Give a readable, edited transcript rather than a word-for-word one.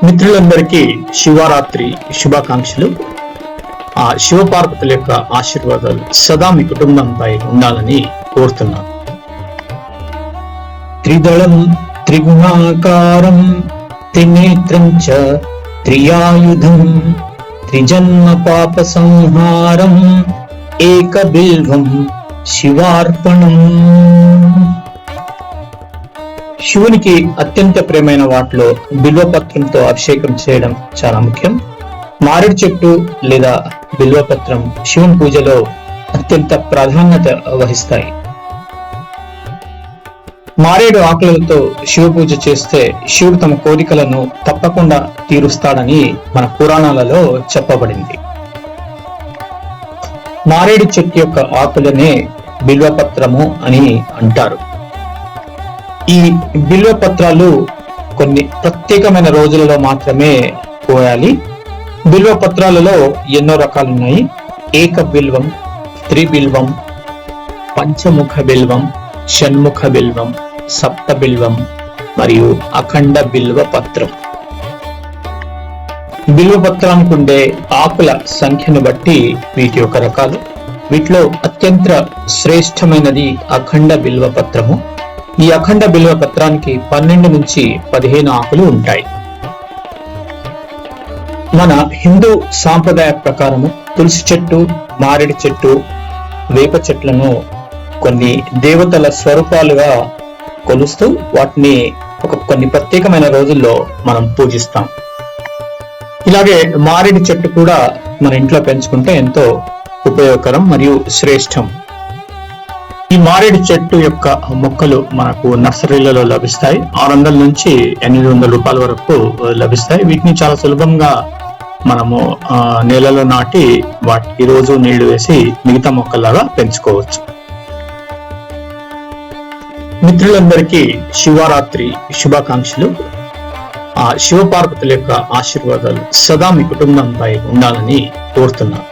మిత్రులందరికీ శివరాత్రి శుభాకాంక్షలు. ఆ శివపార్వతుల యొక్క ఆశీర్వాదాలు సదా మీ కుటుంబంపై ఉండాలని కోరుతున్నాను. త్రిదళం త్రిగుణాకారం త్రినేత్రం చ త్రియాయుధం త్రిజన్మ పాప సంహారం ఏక బిల్వం శివార్పణం. శివునికి అత్యంత ప్రియమైన వాటిలో బిల్వపత్రంతో అభిషేకం చేయడం చాలా ముఖ్యం. మారేడు చెట్టు లేదా బిల్వపత్రం శివుని పూజలో అత్యంత ప్రాధాన్యత వహిస్తాయి. మారేడు ఆకులతో శివ పూజ చేస్తే శివుడు తమ కోరికలను తప్పకుండా తీరుస్తాడని మన పురాణాలలో చెప్పబడింది. మారేడు చెట్టు యొక్క ఆకులనే బిల్వపత్రము అని అంటారు. ఈ బిల్వపత్రాలు కొన్ని ప్రత్యేకమైన రోజులలో మాత్రమే పోయాలి. బిల్వపత్రాలలో ఎన్నో రకాలు ఉన్నాయి. ఏక బిల్వం, త్రిబిల్వం, పంచముఖ బిల్వం, షణ్ముఖ బిల్వం, సప్త బిల్వం మరియు అఖండ బిల్వ పత్రం. బిల్వపత్రానికి ఉండే ఆకుల సంఖ్యను బట్టి వీటి యొక్క రకాలు. వీటిలో అత్యంత శ్రేష్టమైనది అఖండ బిల్వ పత్రము. ఈ అఖండ బిల్వ పత్రానికి 12 నుంచి 15 ఆకులు ఉంటాయి. మన హిందూ సాంప్రదాయ ప్రకారము తులసి చెట్టు, మారేడు చెట్టు, వేప చెట్లను కొన్ని దేవతల స్వరూపాలుగా కొలుస్తూ వాటిని కొన్ని ప్రత్యేకమైన రోజుల్లో మనం పూజిస్తాం. ఇలాగే మారేడు చెట్టు కూడా మన ఇంట్లో పెంచుకుంటే ఎంతో ఉపయోగకరం మరియు శ్రేష్టం. ఈ మారేడు చెట్టు యొక్క మొక్కలు మనకు నర్సరీలలో లభిస్తాయి. 600 నుంచి 800 రూపాయల వరకు లభిస్తాయి. వీటిని చాలా సులభంగా మనము నేలలో నాటి వాటికి రోజు నీళ్లు వేసి మిగతా మొక్కలాగా పెంచుకోవచ్చు. మిత్రులందరికీ శివరాత్రి శుభాకాంక్షలు. ఆ శివపార్వతుల యొక్క ఆశీర్వాదాలు సదా మీ కుటుంబంపై ఉండాలని కోరుతున్నాను.